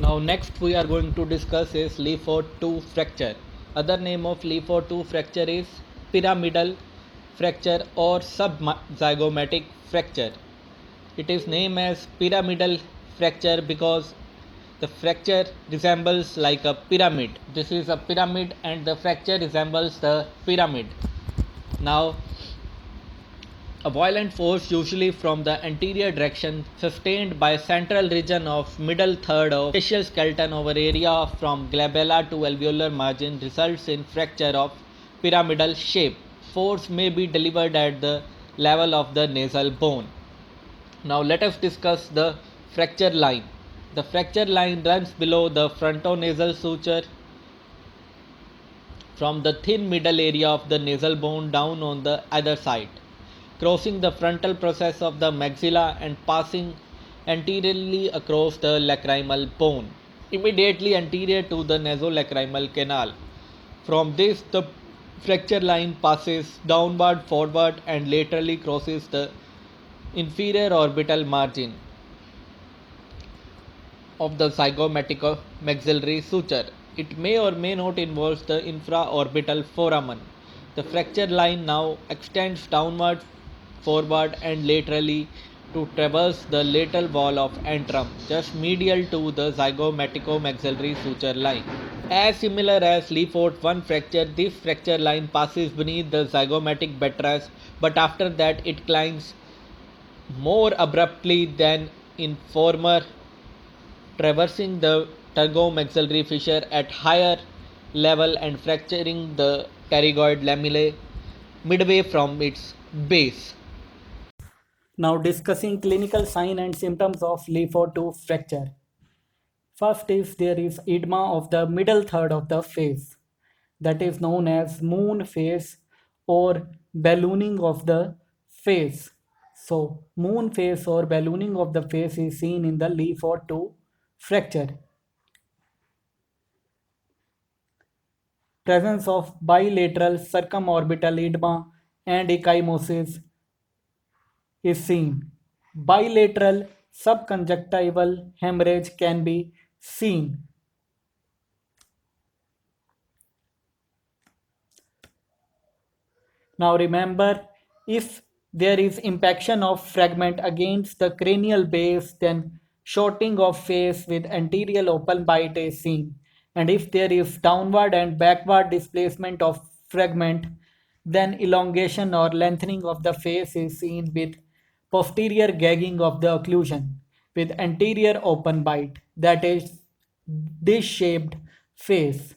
Now next we are going to discuss is Lefort 2 fracture. Other name of Lefort 2 fracture is pyramidal fracture or subzygomatic fracture. It is named as pyramidal fracture because the fracture resembles like a pyramid. This is a pyramid and the fracture resembles the pyramid. Now a violent force, usually from the anterior direction, sustained by central region of middle third of facial skeleton over area from glabella to alveolar margin, results in fracture of pyramidal shape. Force may be delivered at the level of the nasal bone. Now let us discuss the fracture line. The fracture line runs below the frontonasal suture from the thin middle area of the nasal bone down on the other side, crossing the frontal process of the maxilla and passing anteriorly across the lacrimal bone, immediately anterior to the nasolacrimal canal. From this, the fracture line passes downward, forward, and laterally crosses the inferior orbital margin of the zygomatic-maxillary suture. It may or may not involve the infraorbital foramen. The fracture line now extends downward, forward, and laterally to traverse the lateral wall of antrum, just medial to the zygomatico-maxillary suture line. As similar as Lefort 1 fracture, this fracture line passes beneath the zygomatic buttress, but after that it climbs more abruptly than in former, traversing the turgomaxillary fissure at higher level and fracturing the pterygoid lamellae midway from its base. Now discussing clinical sign and symptoms of Lefort 2 fracture. First is there is edema of the middle third of the face, that is known as moon face or ballooning of the face. So moon face or ballooning of the face is seen in the Lefort 2 fracture. Presence of bilateral circumorbital edema and ecchymosis is seen. Bilateral subconjunctival hemorrhage can be seen. Now remember, if there is impaction of fragment against the cranial base, then shortening of face with anterior open bite is seen. And if there is downward and backward displacement of fragment, then elongation or lengthening of the face is seen with posterior gagging of the occlusion with anterior open bite, that is dish-shaped face.